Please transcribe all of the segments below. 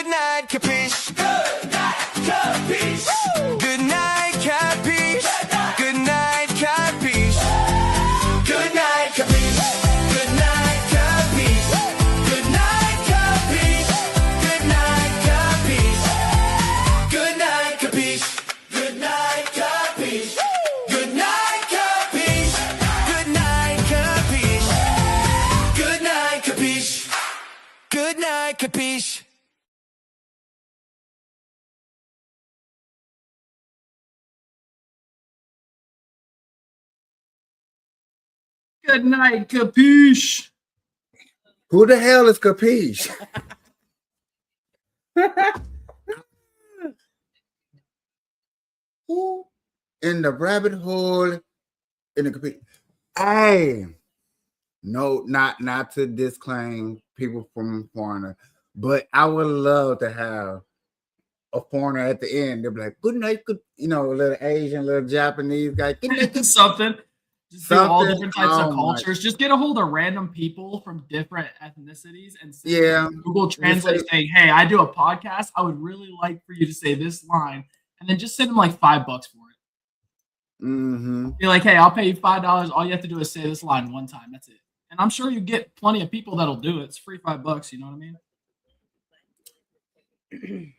Good night, capiche. Good night, capiche. Good night, capiche. Good night, capiche. Good night, capiche. Good night, capiche. Good night, capiche. Good night, capiche. Good night, capiche. Good night, capiche. Good night, capiche. Good night, capiche. Good night, capiche. Good night, capiche. Good night, Kapeah. Who the hell is Kapeah? Who in the rabbit hole in the Kapeah? Hey, no, not to disclaim people from foreigner, but I would love to have a foreigner at the end. They'll be like, "Good night, good," a little Asian, little Japanese guy. Good night, good. Something. Just do all Something. different types Oh of my- cultures. Just get a hold of random people from different ethnicities and send Yeah. them Google Translate say- saying, "Hey, I do a podcast. I would really like for you to say this line," and then just send them like $5 for it. Mm-hmm. Be like, "Hey, I'll pay you $5. All you have to do is say this line one time. That's it." And I'm sure you get plenty of people that'll do it. It's free $5. You know what I mean?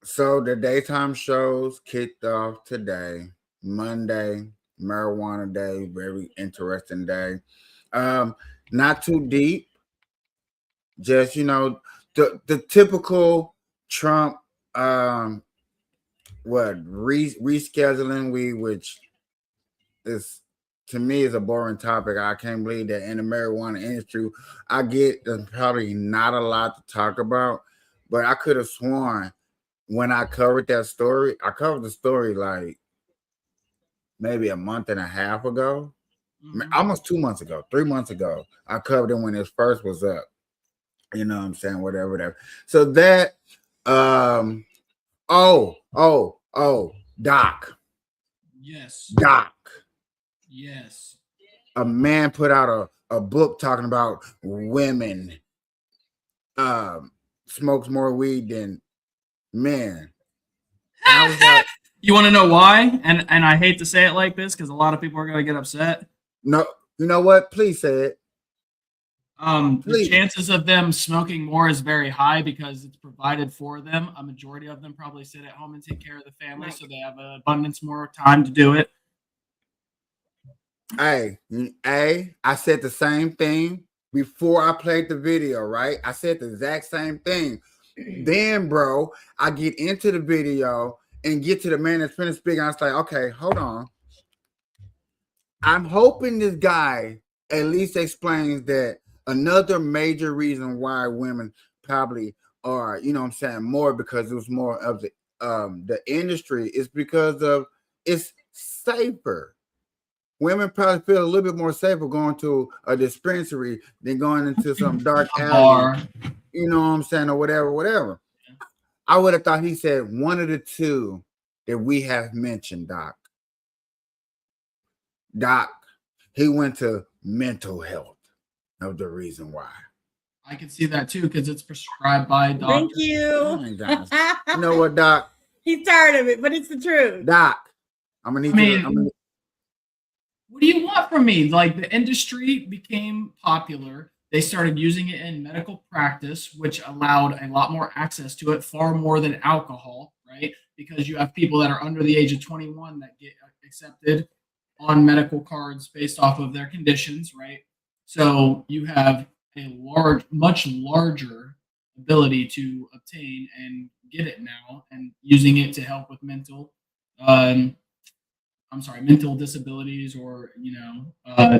So the daytime shows kicked off today, Monday, marijuana day, very interesting day. Not too deep, just the typical Trump rescheduling, which is to me is a boring topic. I can't believe that in the marijuana industry, I get there's probably not a lot to talk about, but I could have sworn when I covered that story, I covered the story like maybe a month and a half ago, almost 2 months ago, 3 months ago. I covered it when it first was up. You know what I'm saying? Whatever. So that, Doc. Yes. Doc. Yes. A man put out a book talking about women smokes more weed than men. And I was like, You want to know why? And I hate to say it like this because a lot of people are going to get upset. no, you know what? Please say it. The Please. chances of them smoking more is very high because it's provided for them. A majority of them probably sit at home and take care of the family, so they have an abundance more time to do it. Hey, I said the same thing before I played the video, right? I said the exact same thing. Then, bro, I get into the video and get to the man that's finished speaking. I was like, okay, hold on. I'm hoping this guy at least explains that another major reason why women probably are, more because it was more of the industry is because of it's safer. Women probably feel a little bit more safer going to a dispensary than going into some dark alley, you know what I'm saying, or whatever. I would have thought he said one of the two that we have mentioned, Doc. Doc, he went to mental health of the reason why. I can see that too because it's prescribed by doctors. Thank you. Oh my gosh. You know what, Doc? He's tired of it, but it's the truth. Doc, I'm gonna need you. What do you want from me? Like, the industry became popular. They started using it in medical practice, which allowed a lot more access to it, far more than alcohol, right? Because you have people that are under the age of 21 that get accepted on medical cards based off of their conditions, right? So you have a much larger ability to obtain and get it now, and using it to help with mental disabilities or,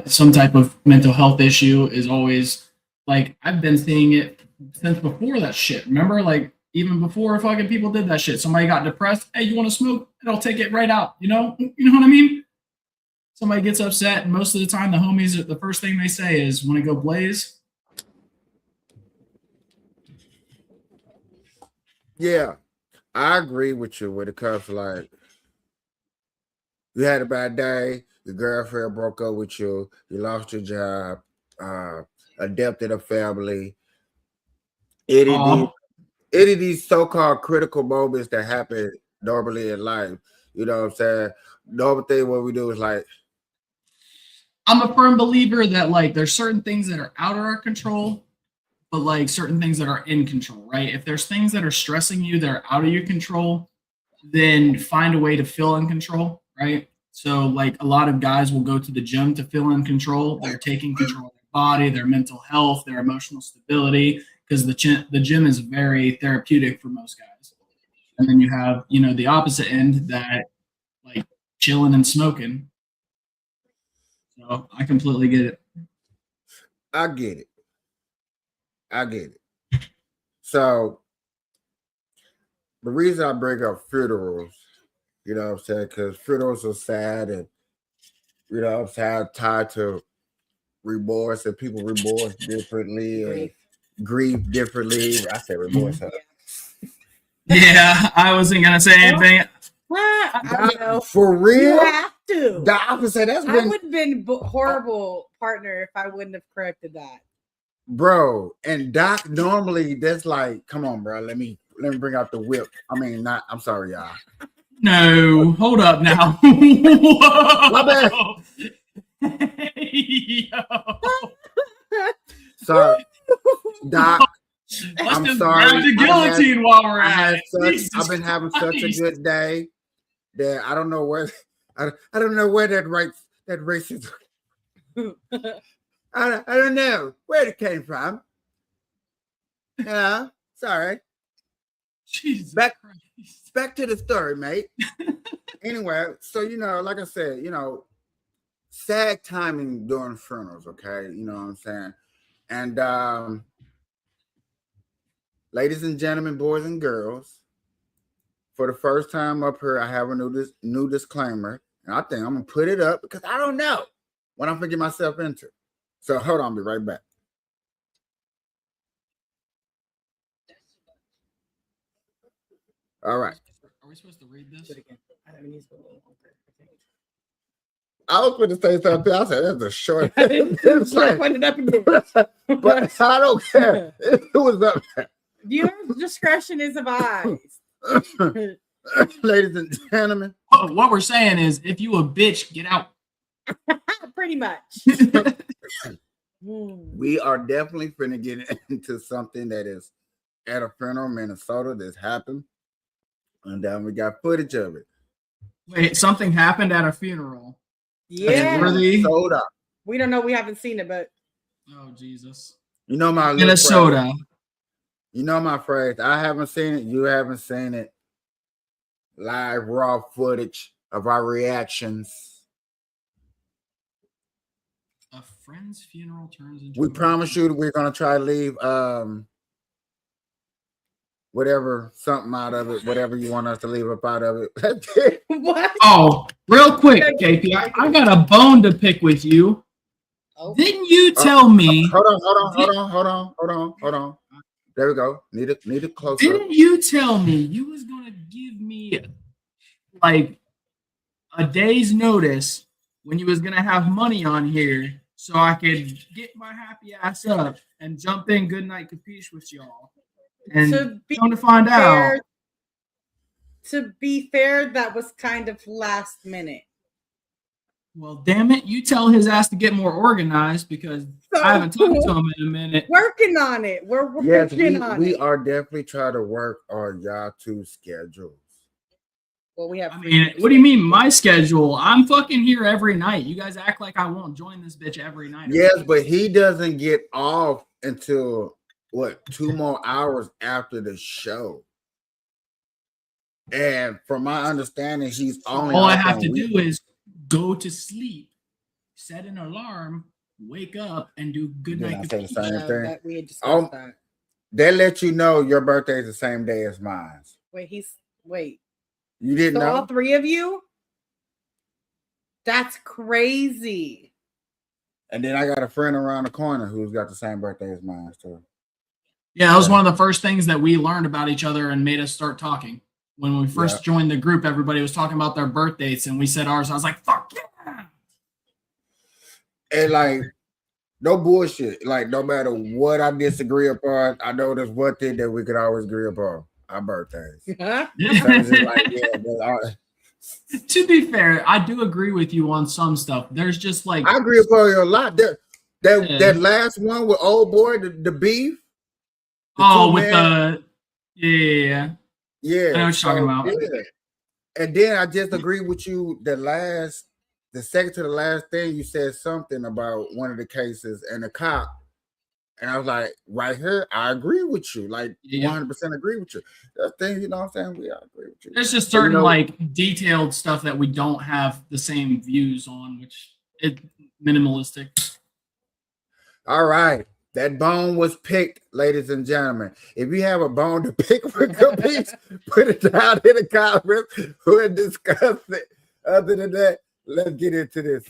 some type of mental health issue is always, like, I've been seeing it since before that shit. Remember, like, even before fucking people did that shit. Somebody got depressed. Hey, you want to smoke? It'll take it right out. You know what I mean? Somebody gets upset, and most of the time the homies, the first thing they say is, want to go blaze? Yeah, I agree with you when it comes to, like, you had a bad day, your girlfriend broke up with you, you lost your job, adopted a family, any of these so-called critical moments that happen normally in life. You know what I'm saying? Normal thing what we do is like, I'm a firm believer that like there's certain things that are out of our control, but like certain things that are in control, right? If there's things that are stressing you that are out of your control, then find a way to feel in control, right? So like a lot of guys will go to the gym to feel in control. They're taking control of their body, their mental health, their emotional stability, because the gym is very therapeutic for most guys. And then you have, the opposite end that like chilling and smoking. So I completely get it. I get it. I get it. So the reason I bring up funerals, you know what I'm saying, because funerals are sad and you know what I'm saying, tied to remorse and people remorse differently and grieve differently. I say remorse. Huh? Yeah, I wasn't gonna say anything. I know. For real? You have to. The opposite. That's I when, would have been horrible partner if I wouldn't have corrected that. bro. And Doc normally that's like, come on, bro. Let me bring out the whip. I mean, not. I'm sorry, y'all. No, hold up now. My bad. Yo. Sorry, Doc. I'm Let's just sorry. grab the guillotine while we're at it. I've been having such a Christ. good day that I don't know where I don't know where that racism. I don't know where it came from. Yeah, sorry. Jesus Back Christ. back to the story, mate. Anyway, so like I said, sad timing during funerals, okay? You know what I'm saying? And ladies and gentlemen, boys and girls, for the first time up here, I have a new disclaimer. And I think I'm gonna put it up because I don't know what I'm gonna get myself into. So hold on, I'll be right back. All right. Are we supposed to read this? I was going to say something. I said that's a short. I didn't put it up again. But I don't care. It was up there. Viewer's discretion is advised. Ladies and gentlemen. What we're saying is, if you a bitch, get out. Pretty much. We are definitely finna get into something that is at a funeral in Minnesota that's happened. And then we got footage of it. Wait, something happened at a funeral. Yeah. Worthy? Minnesota. We don't know. We haven't seen it, but Oh, Jesus. You know my little Minnesota. phrase. You know my phrase. I haven't seen it. You haven't seen it. Live raw footage of our reactions. A friend's funeral turns into. We promise you that we're gonna try to leave something out of it, whatever you want us to leave up out of it. what? Oh, real quick, KP, I got a bone to pick with you. Oh. Didn't you tell me? Hold on. There we go. Need it closer. Didn't you tell me you was gonna give me like a day's notice when you was gonna have money on here so I could get my happy ass up and jump in good night capiche with y'all? And come to find out. To be fair, that was kind of last minute. Well, damn it, you tell his ass to get more organized because I haven't talked to him in a minute. Working on it. We're working on it. We are definitely trying to work on y'all two schedules. Well, we have. I mean, what do you mean my schedule? I'm fucking here every night. You guys act like I won't join this bitch every night. Yes, but he doesn't get off until 2 more hours after the show. And from my understanding, he's only all I have to do is go to sleep, set an alarm, wake up, and do good night. I say the same thing. That we had discussed that. They let you know your birthday is the same day as mine. Wait. You didn't know? All three of you? That's crazy. And then I got a friend around the corner who's got the same birthday as mine too. Yeah, that was one of the first things that we learned about each other and made us start talking. When we first joined the group, everybody was talking about their birth dates, and we said ours. I was like, fuck yeah. And like, No bullshit. Like no matter what I disagree upon, I know there's one thing that we could always agree upon: our birthdays. So it's just like, yeah, To be fair, I do agree with you on some stuff. There's just like I agree upon you a lot. That yeah. that last one with old boy, the beef. Oh, with the yeah. Yeah. I know what you're talking about. Yeah. And then I just agree with you. The second to the last thing you said something about one of the cases and the cop, and I was like, right here, I agree with you, like 100% agree with you. That thing, you know what I'm saying? We all agree with you. There's just certain like detailed stuff that we don't have the same views on, which is minimalistic. All right. That bone was picked, ladies and gentlemen. If you have a bone to pick with Kapeah, put it down in the comments. We'll discuss it. Other than that, let's get into this.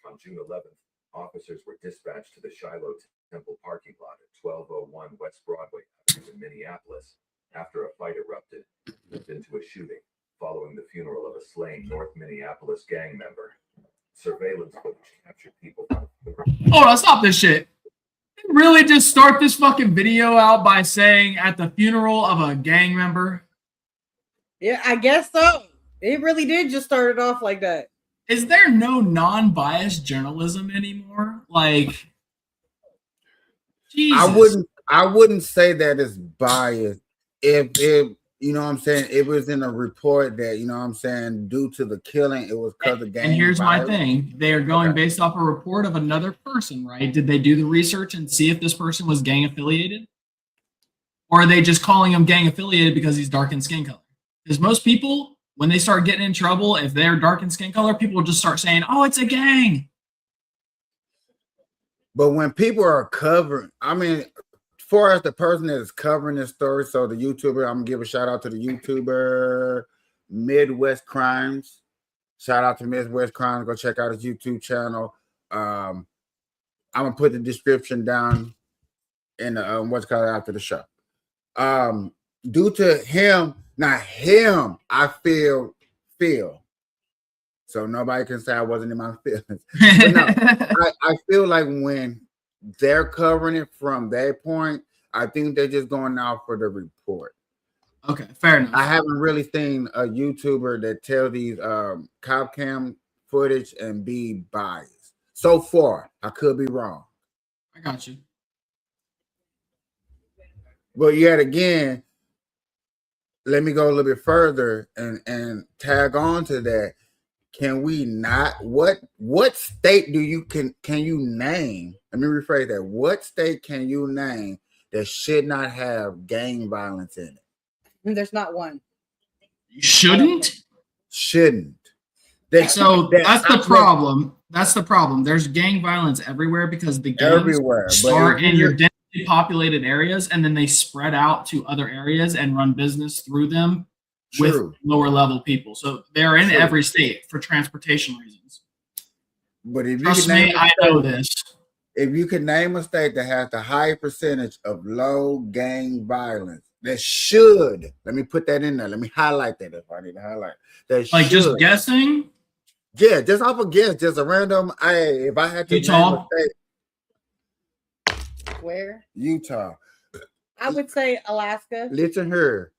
On June 11th, officers were dispatched to the Shiloh Temple parking lot at 1201 West Broadway Avenue in Minneapolis after a fight erupted into a shooting following the funeral of a slain North Minneapolis gang member. Surveillance footage captured people. Hold on, stop this shit. Really just start this fucking video out by saying at the funeral of a gang member? Yeah, I guess so. It really did just start it off like that. Is there no non-biased journalism anymore? Like, Jesus. I wouldn't say that it's biased if you know what I'm saying, it was in a report that, you know what I'm saying, due to the killing, it was because of gang And here's violence. my thing. They are going based off a report of another person, right? Did they do the research and see if this person was gang affiliated? Or are they just calling him gang affiliated because he's dark in skin color? Because most people, when they start getting in trouble, if they're dark in skin color, people will just start saying, oh, it's a gang. But when people are covering, I mean, as far as the person that is covering this story, so the YouTuber, I'm gonna give a shout out to the YouTuber Midwest Crimes. Shout out to Midwest Crimes. Go check out his YouTube channel. I'm gonna put the description down in the what's called after the show. Due to him, not him, I feel. So nobody can say I wasn't in my feelings. But no, I feel like when they're covering it from that point, I think they're just going out for the report. Okay, fair enough. I haven't really seen a YouTuber that tell these cop cam footage and be biased. So far, I could be wrong. I got you. But yet again, let me go a little bit further and tag on to that. Can we not? What state can you name? Let me rephrase that. What state can you name that should not have gang violence in it? There's not one. Shouldn't. That's the problem. That's the problem. There's gang violence everywhere because the gangs start in your densely populated areas and then they spread out to other areas and run business through them. With lower level people, so they're in every state for transportation reasons. But if trust me, I know this. If you could name a state that has the high percentage of low gang violence, that should, let me put that in there. Let me highlight that if I need to highlight that. Like just guessing. Yeah, just off a guess, just a random. If I had to Utah. name a state, where? Utah. I would say Alaska. Listen here.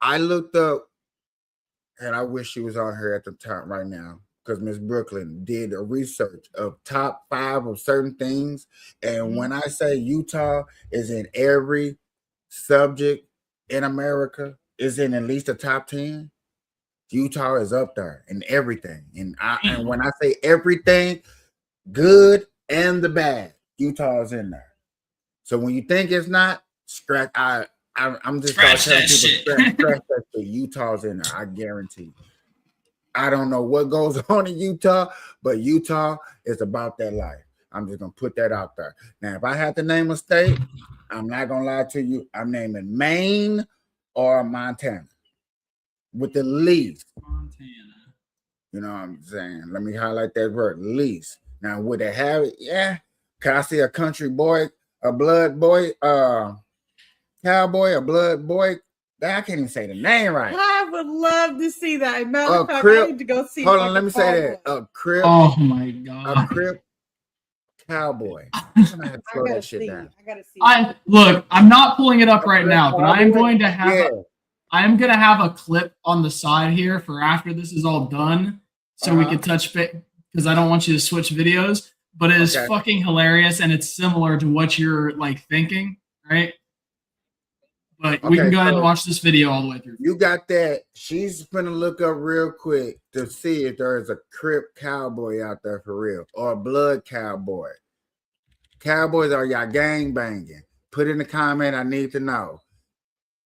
I looked up, and I wish she was on here at the time right now, because Miss Brooklyn did a research of top 5 of certain things. And when I say Utah is in every subject in America, is in at least the top 10, Utah is up there in everything. And when I say everything, good and the bad, Utah is in there. So when you think it's not, I'm just going to tell people scratch that shit. Utah's in there, I guarantee. I don't know what goes on in Utah, but Utah is about that life. I'm just going to put that out there. Now, if I had to name a state, I'm not going to lie to you. I'm naming Maine or Montana with the least. Montana. You know what I'm saying? Let me highlight that word, least. Now, would they have it? Yeah. Can I see a country boy, a blood boy, cowboy or blood boy. I can't even say the name right. I would love to see that. Matter of fact, Crip. I need to go see. Hold on, let me say that. A crip. Oh my A god. crip cowboy. I'm gonna have to I slow gotta that shit see. down. I gotta see. I look, I'm not pulling it up right now, but I am Cowboy? going to have Yeah. I am gonna have a clip on the side here for after this is all done, so we Uh-huh. can touch bit because I don't want you to switch videos. But it is Okay. fucking hilarious, and it's similar to what you're like thinking, right? But we can Okay, go ahead and so- watch this video all the way through. You got that. She's gonna look up real quick to see if there is a crip cowboy out there for real or a blood cowboy. Cowboys are y'all gang banging? Put in the comment. I need to know.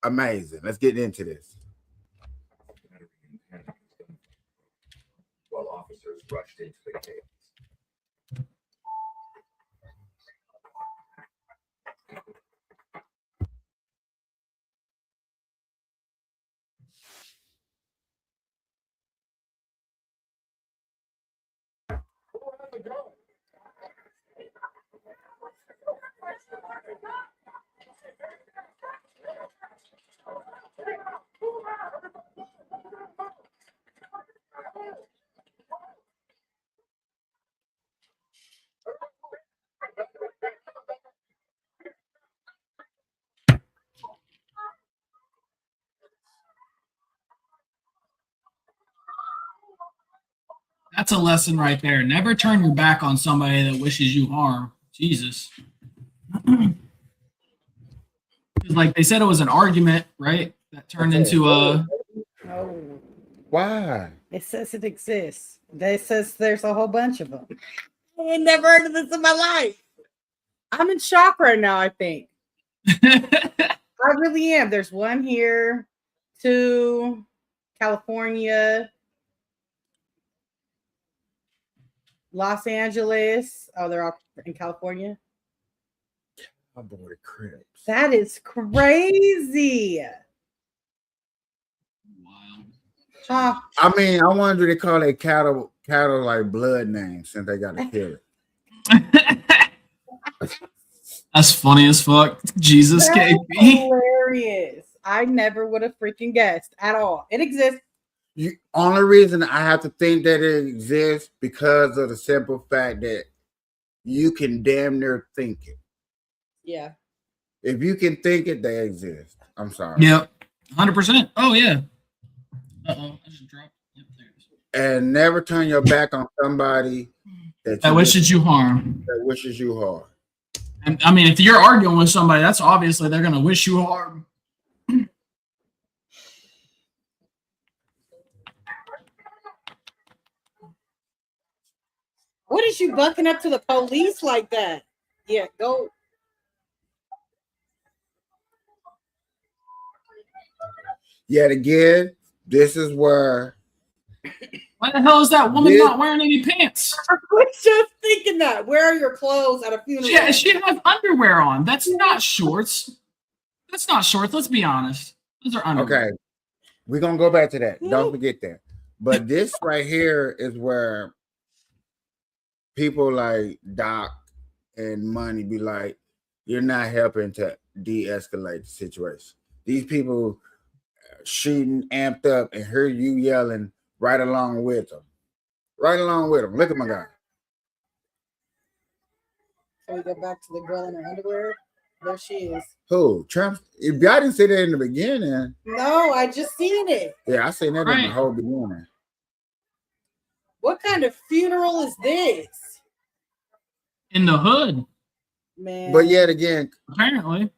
Amazing. Let's get into this. While officers rushed into the chaos. That's a lesson right there. Never turn your back on somebody that wishes you harm. Jesus. Like they said, it was an argument, right? That turned into a. Oh, Why? it says it exists. It says there's a whole bunch of them. I ain't never heard of this in my life. I'm in shock right now. I think I really am. There's one here, two, California, Los Angeles. Oh, they're all in California. Cowboy crips. That is crazy. Wild. Huh. I mean, I wonder they call it cattle like blood names since they got to kill it. That's funny as fuck. Jesus, That's KP. hilarious. I never would have freaking guessed at all. It exists. You only reason I have to think that it exists because of the simple fact that you can damn near think it. Yeah. If you can think it, they exist. I'm sorry. Yep. 100%. Oh, yeah. Uh-oh. I just dropped. Yep, there it is. And never turn your back on somebody That wishes you harm. that wishes you harm. And, I mean, if you're arguing with somebody, that's obviously they're going to wish you harm. What is you bucking up to the police like that? Yeah, go. Yet again, this is where Why the hell is that woman This- not wearing any pants? I was just thinking that. Where are your clothes at a funeral? She has underwear on. That's not shorts. That's not shorts. Let's be honest. Those are underwear. okay. We're gonna go back to that. Don't forget that. But this right here is where people like Doc and Money be like, you're not helping to de-escalate the situation. These people shooting amped up and hear you yelling right along with them. Right along with them. Look at my guy. So we go back to the girl in her underwear. There she is. Who? Trump? If y'all didn't say that in the beginning, No, I just seen it. yeah, I seen that in Right. the whole beginning. What kind of funeral is this? In the hood, Man. But yet again, apparently.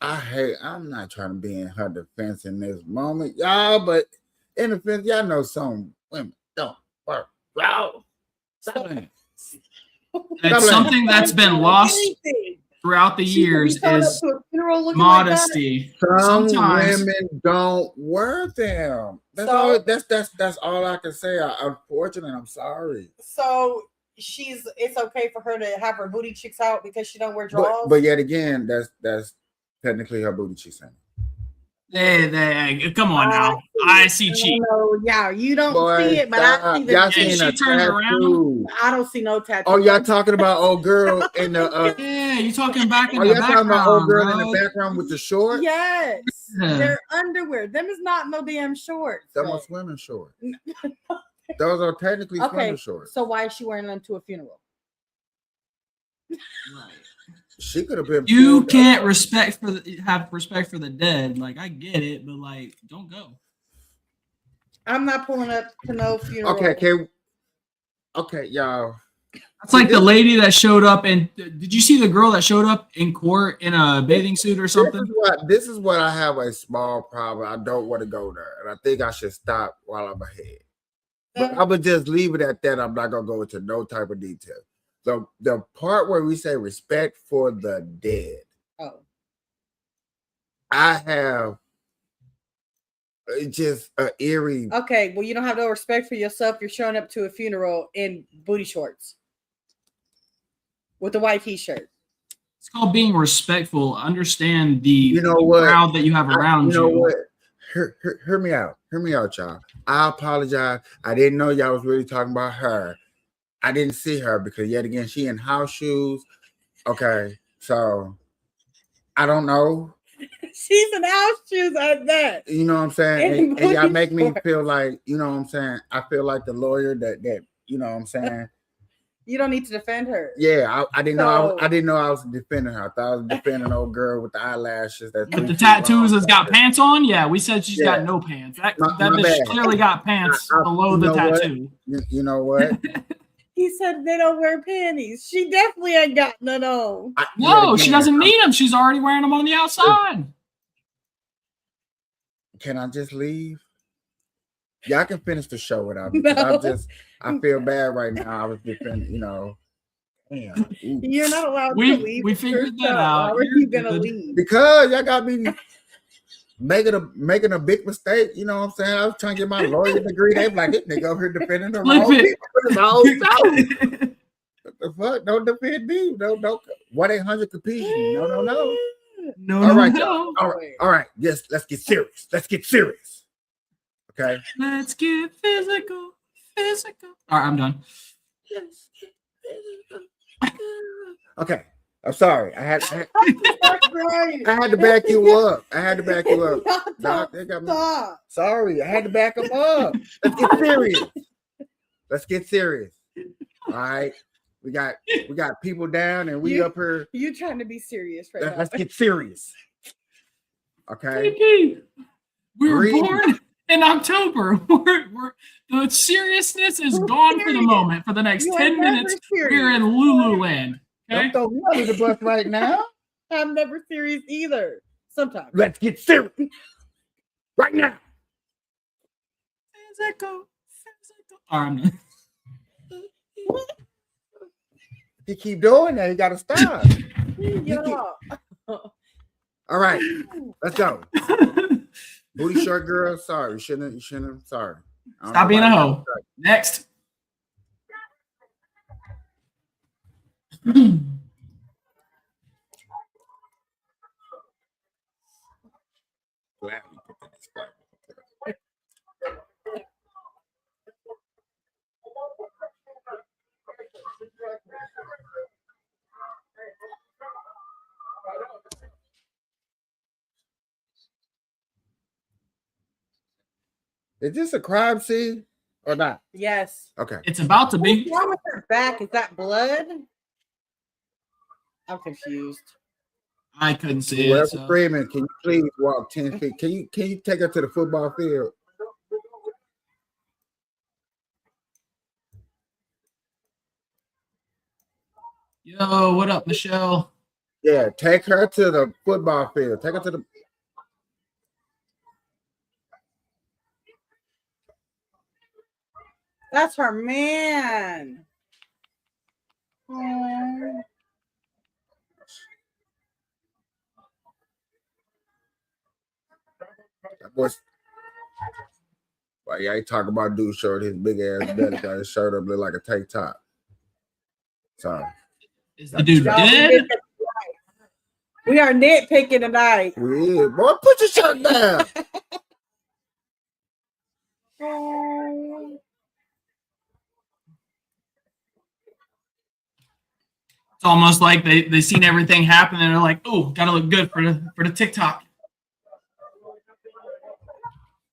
I'm not trying to be in her defense in this moment, y'all, but in defense, y'all know some women don't work. Y'all. Stop it. It's something that's been lost Anything. throughout the She could be years showing up is to a funeral looking like that. modesty. Some Sometimes women don't wear them. That's So- all. That's all I can say. Unfortunately, I'm sorry. So it's okay for her to have her booty cheeks out because she don't wear drawers. But yet again, that's technically her booty cheeks. Come on now. I see cheek. No, yeah, you don't Boy, see it, but I stop. see the Y'all Yeah, seen she a turned around. tattoo. I don't see no tattoo. Oh, y'all talking about old girl in the Yeah, you talking back in oh, the y'all talking about old background, girl in the bro. background with the shorts? Yes, Yeah. they're underwear. Them is not no damn shorts. Them are bro. swimming shorts. Those are technically Okay, swimming shorts. so why is she wearing them to a funeral? She could have been. You pulled can't up. have respect for the dead. Like I get it, but like don't go. I'm not pulling up to no funeral. Okay, y'all. That's like the lady that showed up and did you see the girl that showed up in court in a bathing suit or something? This is what I have a small problem. I don't want to go there, and I think I should stop while I'm ahead. But I would just leave it at that. I'm not gonna go into no type of detail. So the part where we say respect for the dead, I have just an eerie. Okay, well, you don't have no respect for yourself. You're showing up to a funeral in booty shorts with a white t-shirt. It's called being respectful. Understand the, You know the what? crowd that you have around you. You know what? Hear me out. Hear me out, y'all. I apologize. I didn't know y'all was really talking about her. I didn't see her because yet again she in house shoes. Okay, so I don't know. She's in house shoes at that. You know what I'm saying? And y'all make me feel like, you know what I'm saying? I feel like the lawyer that you know what I'm saying? You don't need to defend her. Yeah, I didn't know I didn't know I was defending her. I thought I was defending an old girl with the eyelashes with the tattoos that's got pants on. Yeah, we said she's got no pants. That bitch clearly got pants below the tattoo. You know what? He said they don't wear panties. She definitely ain't got none on. No, she doesn't need them. She's already wearing them on the outside. Can I just leave? Y'all can finish the show without me. No. I feel bad right now. I was defending, you know. Damn. You're not allowed to leave. We figured that out. How are you gonna leave? Because y'all got me making a big mistake. You know what I'm saying? I was trying to get my lawyer degree. They like, this nigga over here defending the wrong people. What the fuck? Don't defend me. No. 1-800-kapeash. No. All right, y'all. All right. Yes, let's get serious. Okay. Let's get physical. All right, I'm done. Okay. I'm sorry. I had to back you up. Doc, they got me. Sorry, I had to back them up. Let's get serious. All right. We got people down and we up here. You trying to be serious right now. Let's get serious. Okay. We were born in October. The seriousness is gone for the moment. For the next 10 minutes, we're in Lululand. Okay? Don't throw me under the bus right now. I'm never serious either. Sometimes. Let's get serious. Right now. Physical. All right, You keep doing that, you gotta stop. All right, let's go. Booty short girl, sorry. You shouldn't. Sorry. Stop being a hoe. Next. Is this a crime scene or not? Yes. Okay. It's about to be. What's wrong with her back? Is that blood? I'm confused. I couldn't see it. So. Freeman, can you please walk 10 feet? Can you take her to the football field? Yo, what up, Michelle? Yeah, take her to the football field. Take her to the. That's her man. Aww. That boy. Well, yeah, he talking about dude showed his big ass belly, got his shirt up, look like a tank top. So is the dude dead? We are nitpicking tonight. Yeah, boy, put your shirt down. It's almost like they seen everything happen and they're like, oh, gotta look good for the TikTok.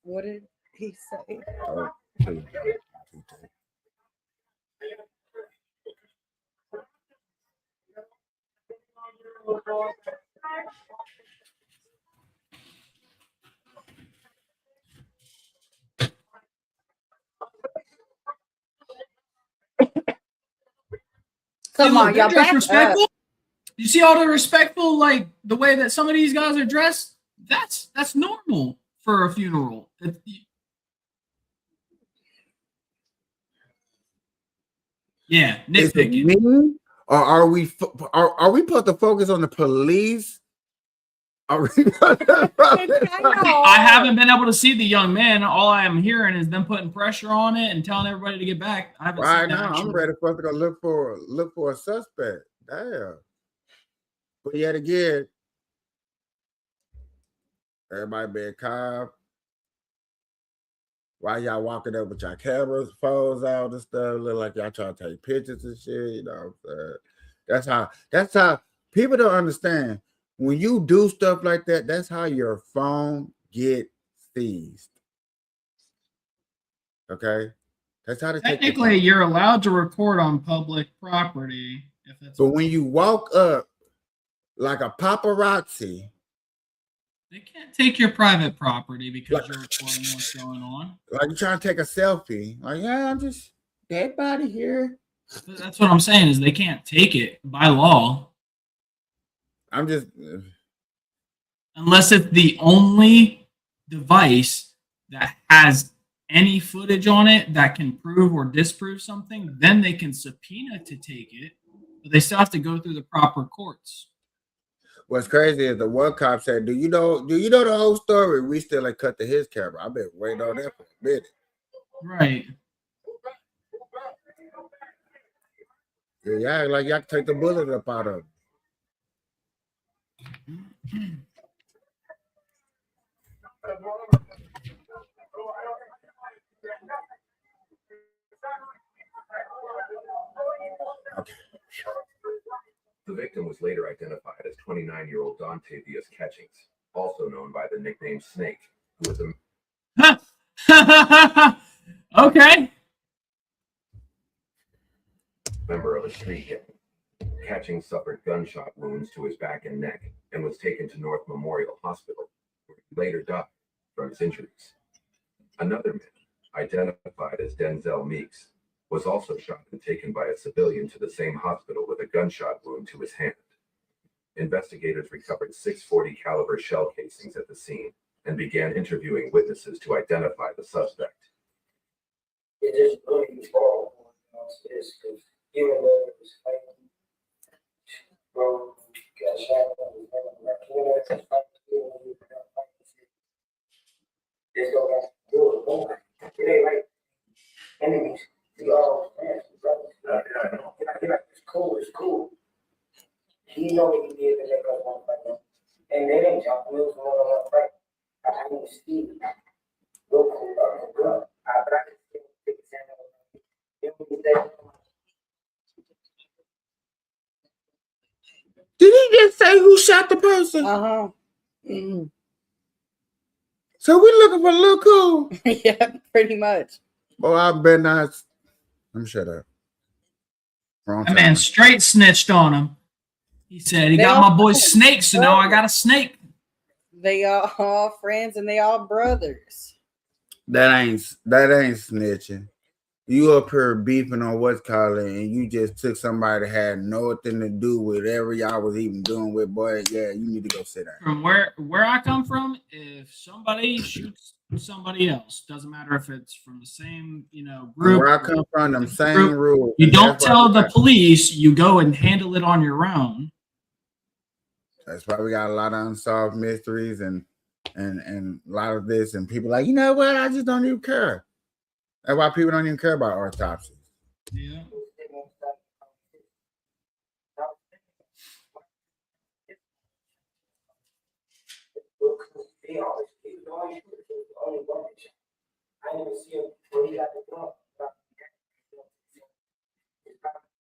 What did he say? Oh, Come Look, on, they're y'all dressed back respectful. up. You see all the respectful, like the way that some of these guys are dressed. That's normal for a funeral. Yeah, is it nitpicking. me, or are we supposed to focus on the police? Are we I haven't been able to see the young man. All I am hearing is them putting pressure on it and telling everybody to get back. I haven't right seen that now? actually. I'm ready for us to go look for a suspect. Damn. But yet again, everybody being calm. Why y'all walking up with your cameras, phones out and stuff, look like y'all trying to take pictures and shit, you know what I'm saying? That's how people don't understand. When you do stuff like that, that's how your phone get seized. Okay? That's how they take your Technically, phone. you're allowed to record on public property if it's. But when you walk up like a paparazzi, They can't take your private property because like, you're recording what's going on. like you're trying to take a selfie, like, yeah, I'm just dead body here. That's what I'm saying is they can't take it by law I'm just unless it's the only device that has any footage on it that can prove or disprove something. Then they can subpoena to take it, but they still have to go through the proper courts. what's crazy is the one cop said, do you know the whole story? We still ain't cut to his camera. I've been waiting on that for a minute. Right. Yeah, like y'all can take the bullet up out of him. Okay. The victim was later identified as 29-year-old Dontavius Catchings, also known by the nickname Snake, who was a Okay. member of a street gang. Catchings suffered gunshot wounds to his back and neck and was taken to North Memorial Hospital, where he later died from his injuries. Another man, identified as Denzel Meeks, was also shot and taken by a civilian to the same hospital with a gunshot wound to his hand. Investigators recovered 640 caliber shell casings at the scene and began interviewing witnesses to identify the suspect. It just really fall on this because even though it was fighting, bro, got shot. There's no got to do it more. It ain't like enemies. We all friends, brothers. It's cool. It's cool. He know what he did to make us want to fight him. And they didn't jump. We was going on a fight. I didn't see it. Real cool. Good. But I can still take his hand over. Did he just say who shot the person? Uh-huh. Mm. So we looking for Lil Cool. Yeah, pretty much. Well, I bet not. Let me shut up. Wrong That time. man straight snitched on him. He said he They got all my boy friends. Snake, so now I got a snake. They all friends and they all brothers. That ain't snitching. You up here beefing on what's calling, and you just took somebody that had nothing to do with whatever y'all was even doing with. Boy, yeah, you need to go sit down. From where I come from, if somebody shoots somebody else, doesn't matter if it's from the same group. Where I come from, them same group, rules. You and don't that's why tell we the got- police. You go and handle it on your own. That's why we got a lot of unsolved mysteries and a lot of this, and people like, you know what? I just don't even care. That's why people don't even care about autopsies. Yeah. only one shot. I didn't even see him when he got the gun.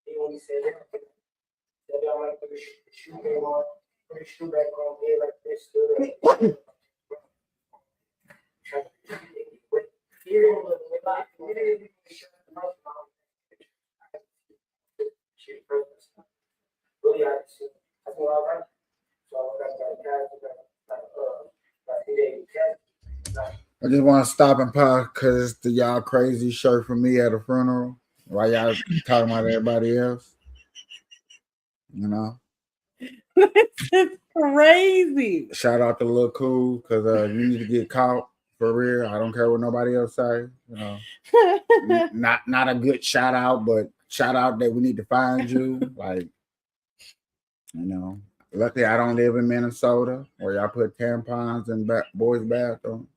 He only said that. They don't like put the shoe back on, put the shoe back on, there like this, stood up. Really, I see. That's what I like. So I got guys who I just want to stop and pause because the y'all crazy shirt for me at a funeral. Why y'all talking about everybody else? You know. It's crazy. Shout out to Lil Cool because you need to get caught for real. I don't care what nobody else say. You know, not a good shout out, but shout out that we need to find you. Like, you know, luckily I don't live in Minnesota where y'all put tampons in boys' bathroom.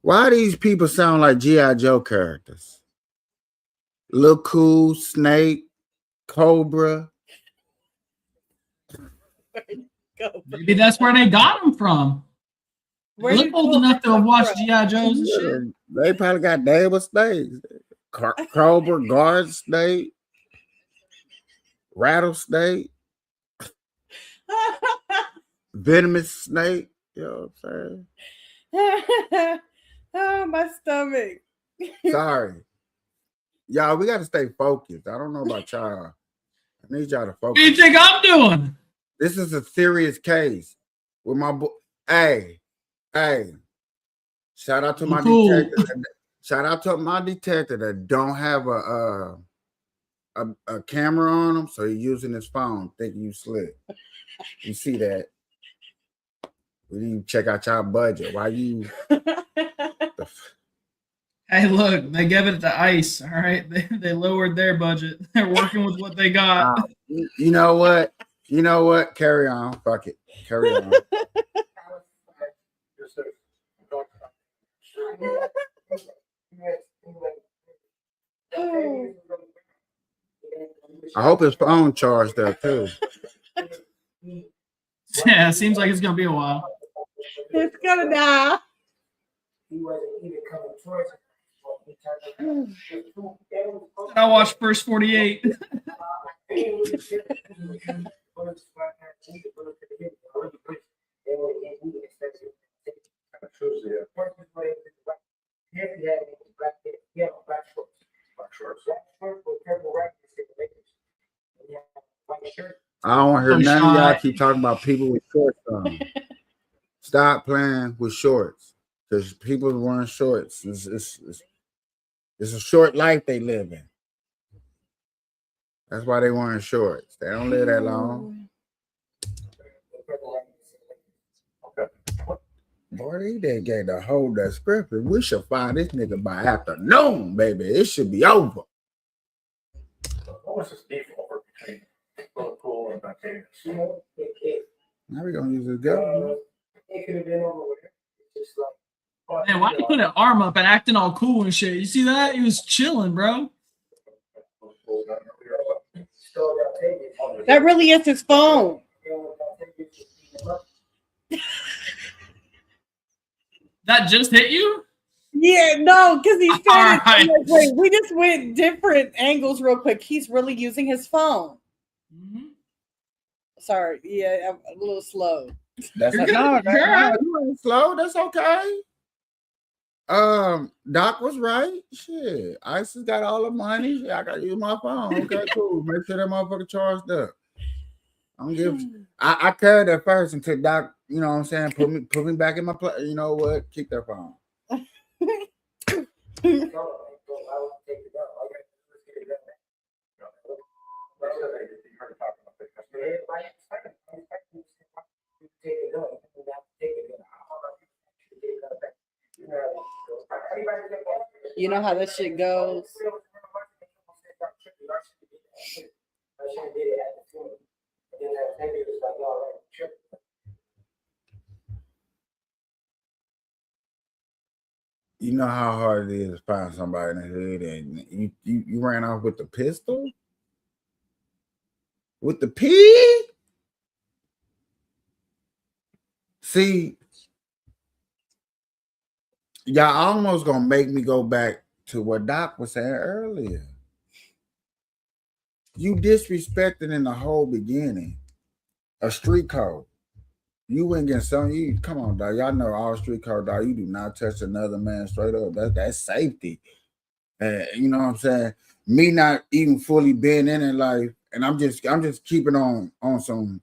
Why these people sound like G.I. Joe characters? Lil Cool, Snake, Cobra. Maybe that's where they got them from. Where Look did old Cobra enough to have come watched from? G.I. Joes and shit. They probably got David Snakes. Cobra, Guard Snake, Rattlesnake, Venomous Snake. You know what I'm saying? Oh, my stomach. Sorry. Y'all, we got to stay focused. I don't know about y'all. I need y'all to What do you focus. think I'm doing? This is a serious case with my boy. Hey. Shout out to my Cool. detective. Shout out to my detective that don't have a camera on him, so he's using his phone, thinking you slick. You see that? We need to check out y'all budget. Why you? Hey, look, they gave it to ICE. All right, they lowered their budget. They're working with what they got. You know what? Carry on. Fuck it. Carry on. I hope his phone charged up too. Yeah, it seems like it's gonna be a while. It's gonna die. he wasn't even coming towards him. I watched first 48. I don't hear So none of y'all shy. keep talking about people with shorts on. Stop playing with shorts because people wearing shorts. It's a short life they live in. That's why they wearing shorts. They don't live that long. Boy, they didn't get to hold that script. We should find this nigga by afternoon, baby. It should be over. What was this beef over between Liverpool and Octavius? Now we gonna use this gun. It could have been over with. Just like, Man, why he put an arm up and acting all cool and shit? You see that? He was chilling, bro. That really is his phone. That just hit you? Yeah, no, because he said All it. I'm right. like, wait, we just went different angles real quick. He's really using his phone. Mm-hmm. Sorry, yeah, I'm a little slow. That's You're a, good. no, You're all right. you ain't slow. That's okay. Doc was right. Shit, Ice has got all the money. Shit, I gotta use my phone. Okay, cool. Make sure that motherfucker charged up. I carried that first until Doc, you know what I'm saying, put me back in my place. You know what? Keep that phone. You know how this shit goes. You know how hard it is to find somebody in the hood, and you ran off with the pistol, with the pig. See, y'all almost gonna make me go back to what Doc was saying earlier. You disrespected in the whole beginning a street code. You went against some. You come on, dog. Y'all know all street code, dog. You do not touch another man straight up. That's safety. You know what I'm saying? Me not even fully being in it, like, and I'm just keeping on some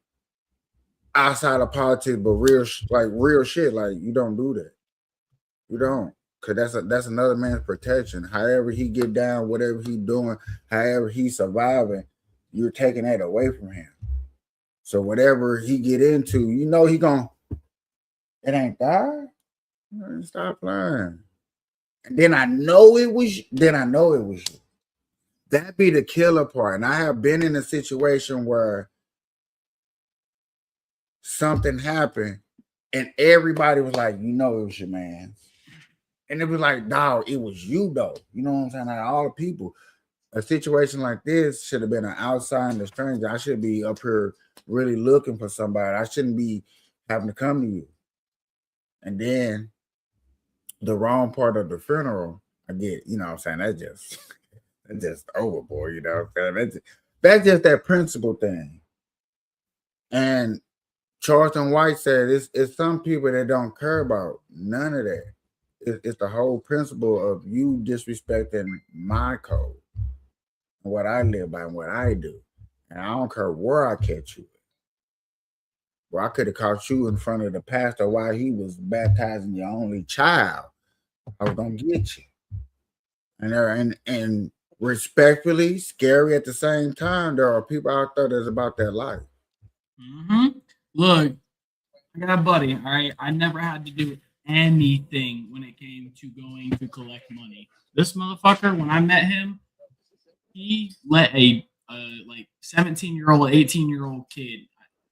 outside of politics, but real shit. Like, you don't do that. You don't, cause that's another man's protection. However he get down, whatever he doing, however he's surviving, you're taking that away from him. So whatever he get into, you know he gonna. It ain't that. Stop playing. And then I know it was. You. That be the killer part. And I have been in a situation where something happened, and everybody was like, "You know, it was your man." And it was like, dog, it was you though. You know what I'm saying? Like, all the people. A situation like this should have been an outside and a stranger. I should be up here really looking for somebody. I shouldn't be having to come to you. And then the wrong part of the funeral, I get, you know what I'm saying? That's just overboard, you know what I'm saying? That's just that principle thing. And Charleston White said it's some people that don't care about none of that. It's the whole principle of you disrespecting my code and what I live by and what I do. And I don't care where I catch you. Well, I could have caught you in front of the pastor while he was baptizing your only child. I was gonna get you. And respectfully, scary at the same time. There are people out there that's about that life. Mm-hmm. Look, I got a buddy. All right, I never had to do anything when it came to going to collect money. This motherfucker, when I met him, he let a like 17-year-old, 18-year-old kid,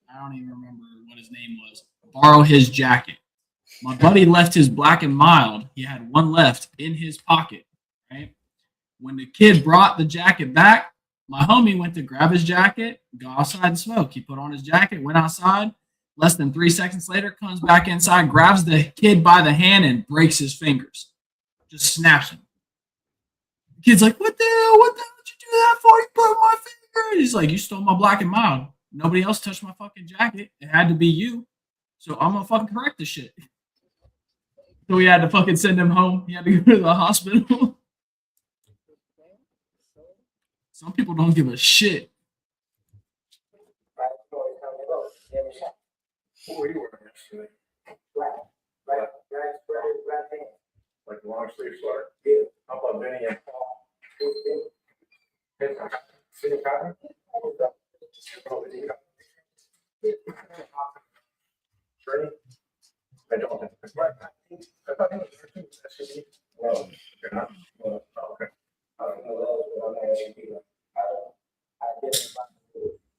I don't even remember what his name was, borrow his jacket. My buddy left his Black and Mild. He had one left in his pocket, right? When the kid brought the jacket back, my homie went to grab his jacket, go outside and smoke. He put on his jacket, went outside. Less than 3 seconds later, comes back inside, grabs the kid by the hand, and breaks his fingers. Just snaps him. The kid's like, what the hell? What the hell did you do that for? You broke my finger. And he's like, you stole my Black and Mild. Nobody else touched my fucking jacket. It had to be you. So I'm going to fucking correct this shit. So we had to fucking send him home. He had to go to the hospital. Some people don't give a shit. What were you wearing yesterday? Black pants. Like a long sleeve sweater? Yeah. How about Vinny and Paul? City cotton? Oh, is he Ready? I don't think it's right. I thought he was SUV. No, You're not? no. Oh, okay. I don't know those, but I'm not actually either. I didn't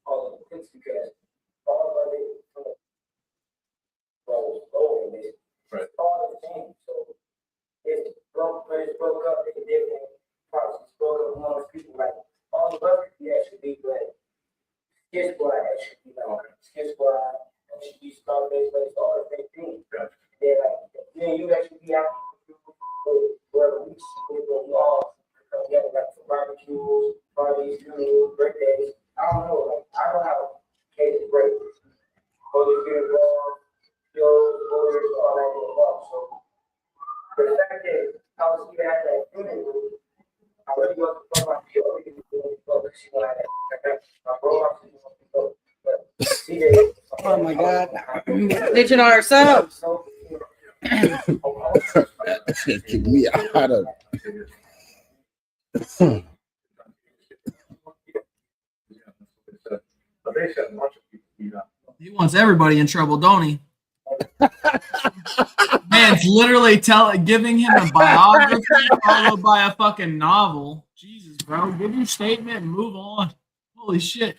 all of the things because all of it was over this. Right. All the things. So it's broke, but it's broke up in different parts. It's broke up amongst people. Like all the other people actually be but Skid Squad actually be like Skid Squad, actually be Scarface, but it's all the same thing. Gotcha. Then like then you actually be out where we all come together like for barbecues, parties, funerals, birthdays. I don't know, like I don't have cases break. Police get involved, shows, lawyers, all that get involved. So the fact that I was even at that funeral, I really wasn't from my field because she wanted that. My bro actually wanted to go. But CJ, Oh my God. Snitching on ourselves. so Get me out of But they said a bunch of people beat up. He wants everybody in trouble, don't he? Man's literally giving him a biography followed by a fucking novel. Jesus, bro. Give your statement and move on. Holy shit.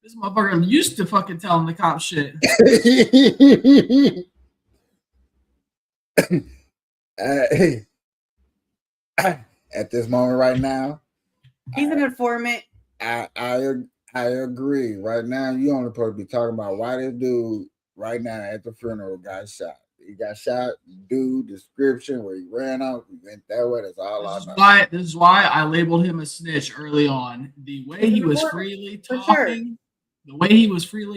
This motherfucker used to fucking tell him the cop shit. At this moment right now, He's an informant. I agree. Right now, you only supposed to be talking about why this dude right now at the funeral got shot. He got shot. Dude, description where he ran out, he went that way. That's all I know. This is why I labeled him a snitch early on. The way he was freely For sure.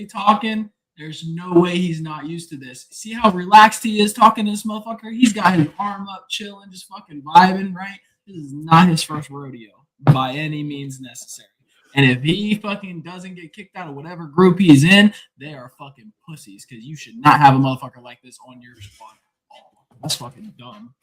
talking, there's no way he's not used to this. See how relaxed he is talking to this motherfucker? He's got his arm up, chilling, just fucking vibing, right? This is not his first rodeo by any means necessary. And if he fucking doesn't get kicked out of whatever group he's in, they are fucking pussies because you should not have a motherfucker like this on your squad. Oh, that's fucking dumb.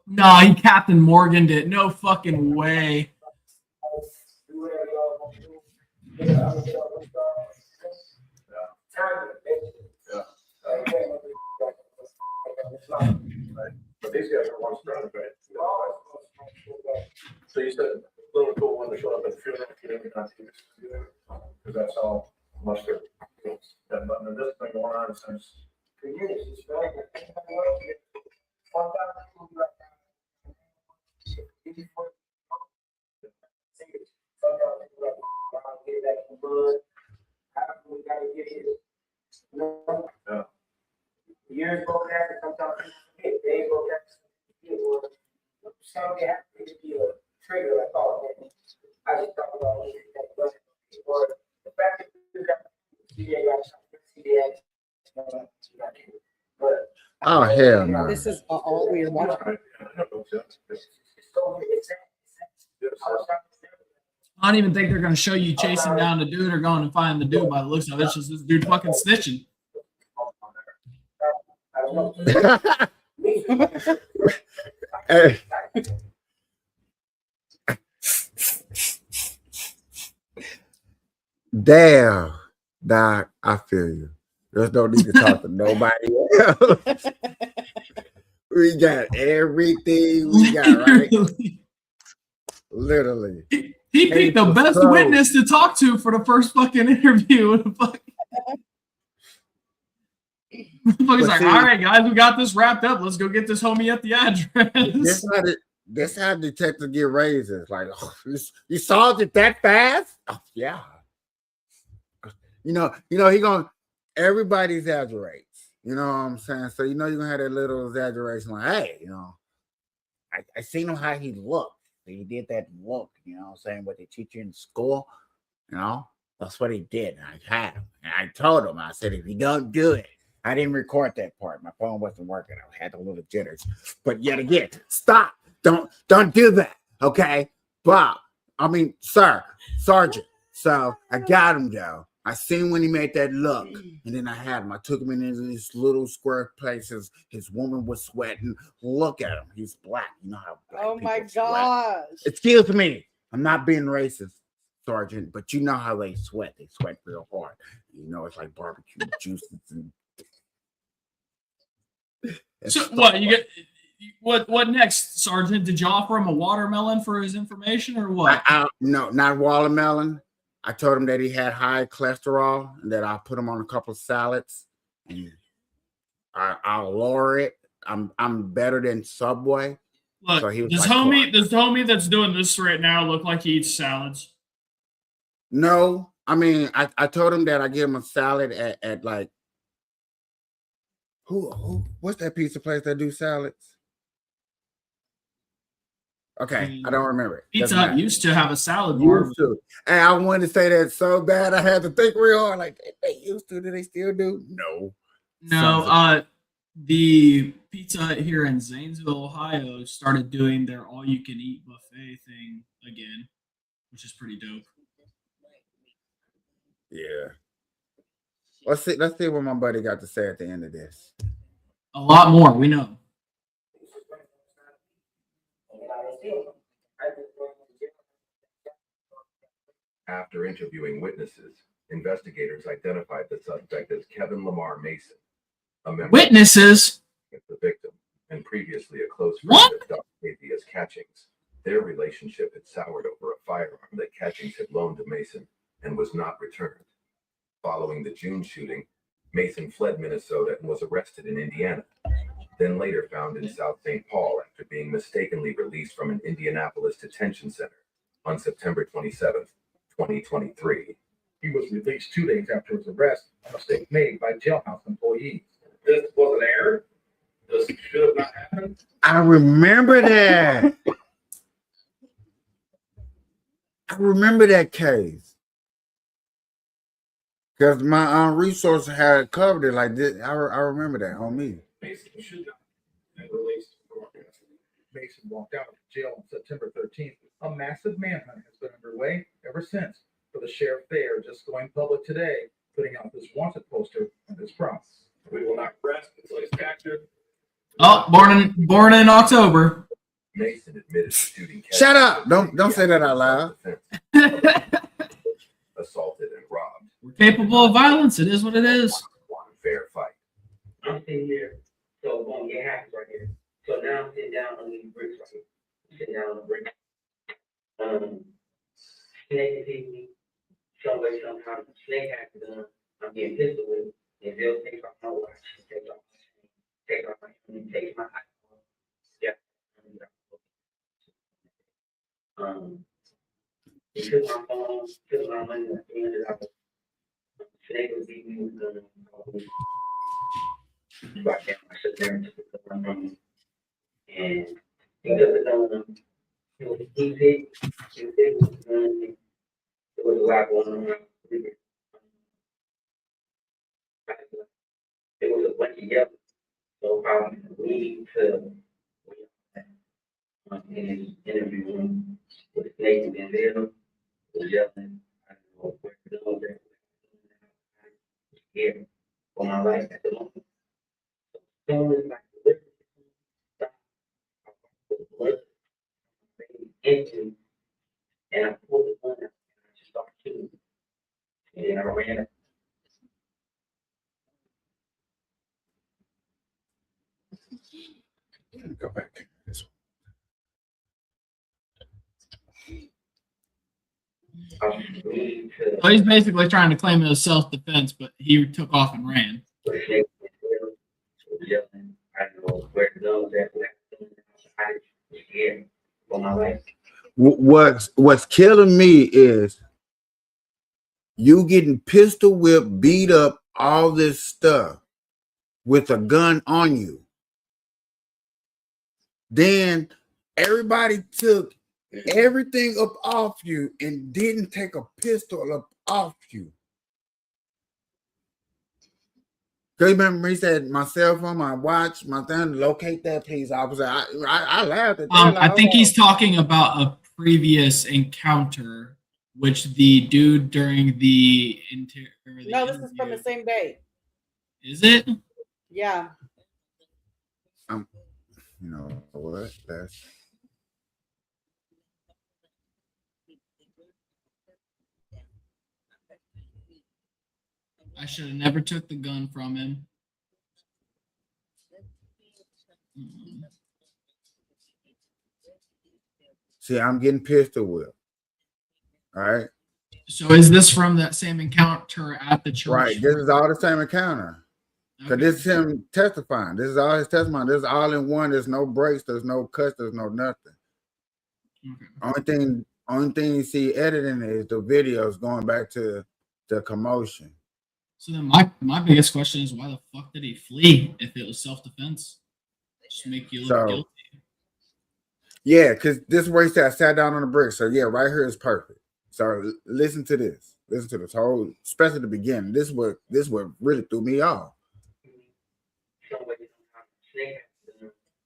No, he Captain Morgan did. No fucking way. But these guys are one strong, right? So you said little cool when they show up at the funeral, you didn't not see this, because that's all mustard. And but there's this thing going on since. For years, it's right. Yeah. Years go back, and sometimes days go back. Something happened to be a trigger. I thought I just thought about it. Or the fact that you got CBA got something, but Oh hell no! This is all we are watching. I don't even think they're going to show you chasing down the dude or going and find the dude by the looks of it. It's just this dude fucking snitching. Hey. Damn, Doc, I feel you. There's no need to talk to nobody else. We got everything we got, right? Literally. He picked the best witness to talk to for the first fucking interview. He's like, all right, guys, we got this wrapped up. Let's go get this homie at the address. This how detectives get raises. Like, oh, you solved it that fast? Oh, yeah. You know, he gonna everybody exaggerates. You know what I'm saying? So you're gonna have that little exaggeration, like, hey, I seen him how he looked. He did that look, you know what I'm saying, what they teach you in school, that's what he did. And I had him. And I told him, I said, if you don't do it, I didn't record that part. My phone wasn't working. I had a little jitters. But yet again, stop. Don't do that. Okay? Bob. Sergeant. So I got him though. I seen when he made that look, and then I had him. I took him into these little square places. His woman was sweating. Look at him. He's black. You know how black Oh my people sweat. gosh. Excuse me. I'm not being racist, Sergeant, but you know how they sweat. They sweat real hard. It's like barbecue juices and So what you get? What next, Sergeant? Did you offer him a watermelon for his information, or what? No, not watermelon. I told him that he had high cholesterol and that I'll put him on a couple of salads and I'll lower it. I'm better than Subway. Look, so he was does homie that's doing this right now look like he eats salads? No, I told him that I give him a salad at like what's that pizza place that do salads? Okay, I don't remember it. Pizza Hut used to have a salad bar. And I wanted to say that so bad. I had to think real hard. Like, they used to. Do they still do? No. The Pizza Hut here in Zanesville, Ohio, started doing their all-you-can-eat buffet thing again, which is pretty dope. Yeah. Let's see what my buddy got to say at the end of this. A lot more, we know. After interviewing witnesses, investigators identified the suspect as Kevin Lamar Mason, a member Witnesses? of the victim and previously a close friend of Dr. Kapeah's Catchings. Their relationship had soured over a firearm that Catchings had loaned to Mason and was not returned. Following the June shooting, Mason fled Minnesota and was arrested in Indiana, then later found in South St. Paul after being mistakenly released from an Indianapolis detention center on September 27th, 2023. He was released 2 days after his arrest, a mistake made by jailhouse employees. This was an error. This should have not happened. I remember that. I remember that case. Because my resources had covered it like this. I remember that on me. Mason should not have been released from custody. Mason walked out of jail on September 13th. A massive manhunt has been underway ever since, for the sheriff there just going public today, putting out this wanted poster on his promise. We will not rest until he's captured. Oh, born in October. Mason admitted to shooting. Shut up! Don't say that out loud. Assaulted and robbed. We're capable of violence. It is what it is. One fair fight. I'm sitting here, so going to get hacked right here. So now I'm sitting down on these bricks right here. I'm sitting down on the bricks. Snake is me. Some way, somehow, snake hacked the gun. I'm getting pistol with it. And they'll take off my watch, take off my chain, take off my phone, take my iPhone. Yeah. He took my phone, took my money, and $300. Snake was beating me with the gun. So I sit there and took my money. And he took the gun. He was easy. He was big with the gun. There was a lot going on. It was a bunch of yelling. So I need to in his interview room with Snake and Denzel was yelling. I don't know where to go there. Here for my life at the moment. So soon as I could stop, I put blood into and I pulled the gun out and I just started shooting. And then I ran. Go back. So he's basically trying to claim it as self-defense, but he took off and ran. What's killing me is you getting pistol whipped, beat up, all this stuff with a gun on you. Then everybody took everything up off you and didn't take a pistol up off you. Cause remember he said my cell phone, my watch, my thing, locate that, please, officer. I laughed at that. I think he's talking about a previous encounter, which the dude during the No, this is from the same day. Is it? Yeah. You know what? That's I should have never took the gun from him. See, I'm getting pistol whipped. All right. So is this from that same encounter at the church? Right. This is all the same encounter. Because this is him testifying. This is all his testimony. This is all in one. There's no breaks. There's no cuts. There's no nothing. Okay. Only thing you see editing is the videos going back to the commotion. So then my biggest question is, why the fuck did he flee if it was self-defense? Just make you look guilty. Yeah, because this is where he said I sat down on the brick. So yeah, right here is perfect. So listen to this. Listen to this whole, especially the beginning. This what really threw me off.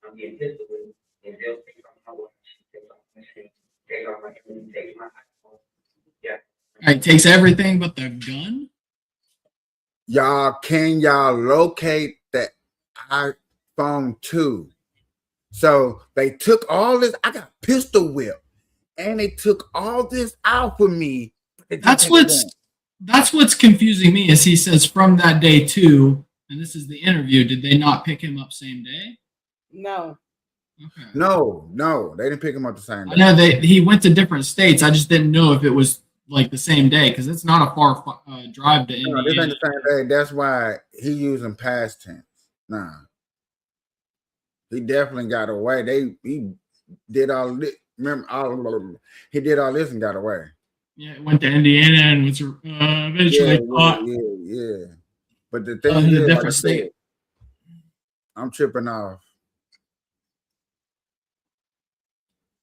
I'm getting pistol with it, and they'll take off my watch, take off my chain, take off my phone, take my iPhone. Yeah. All right, takes everything but the gun. Can y'all locate the iPhone 2? So they took all this. I got pistol whipped, and they took all this out for me. That's what's confusing me. Is he says from that day too, and this is the interview. Did they not pick him up same day? No. Okay. No, they didn't pick him up the same day. I know he went to different states. I just didn't know if it was like the same day because it's not a far drive to No, this Indiana. ain't the same day. That's why he using past tense. Nah, he definitely got away. He did all this. Remember, he did all this and got away. Yeah, went to Indiana and was eventually caught Yeah. But the in thing a is, like I different said, state. I'm tripping off.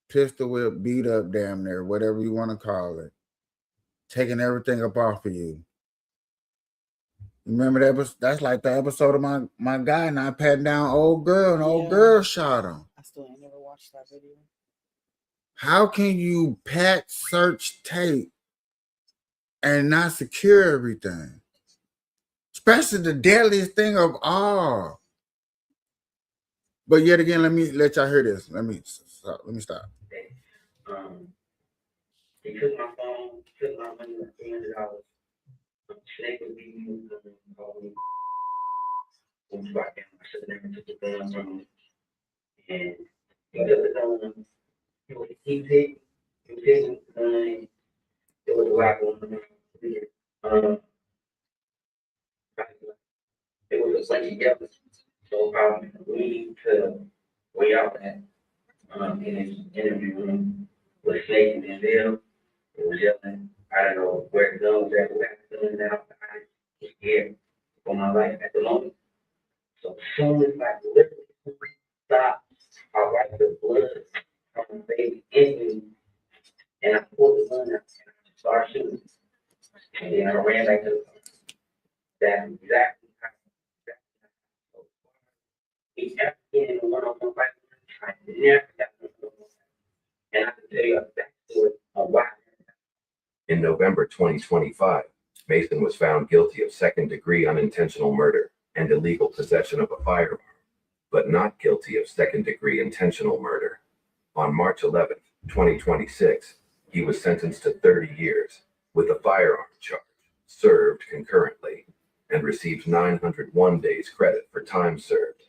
Pistol whip, beat up, damn near, whatever you want to call it. Taking everything up off of you. Remember that? That's like the episode of my guy and I patting down old girl and old girl shot him. I still ain't never watched that video. How can you pat, search, tape, and not secure everything? Especially the deadliest thing of all. But yet again, let me let y'all hear this. Let me stop. He took my phone, took my money, $300. Snake was beating me, called me. Went to back down. I said, never took the gun from him. And he took the gun. He picked the gun. It was a black one. It was a bunch of yelling. So we need to way out that in his interview room with Snake and Denzel. It was yelling. I don't know where the gun was at, where the gun now. I was scared for my life at the moment. So as soon as I literally stopped, I wiped the blood from the baby in me, and I pulled the gun out and I started shooting. And then I ran back to the car. That's exactly how. He's never been in a one-on-one fight. I never got one-on-one fight. And I can tell you a backstory of why. In November 2025, Mason was found guilty of second-degree unintentional murder and illegal possession of a firearm, but not guilty of second-degree intentional murder. On March 11, 2026, he was sentenced to 30 years with a firearm charge, served concurrently, and received 901 days credit for time served.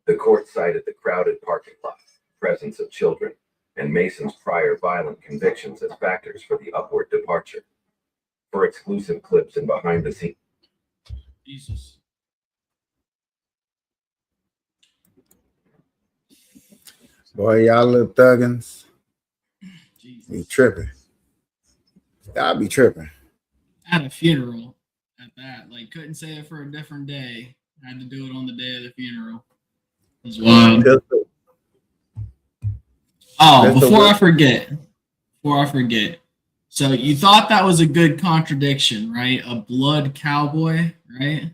The court cited the crowded parking lot, presence of children, and Mason's prior violent convictions as factors for the upward departure. For exclusive clips and behind the scenes. Jesus. Boy, y'all little thuggins. Jesus. Be tripping. Y'all be tripping. At a funeral at that. Like, couldn't say it for a different day. Had to do it on the day of the funeral. It was wild. Oh, before I forget. So you thought that was a good contradiction, right? A blood cowboy, right?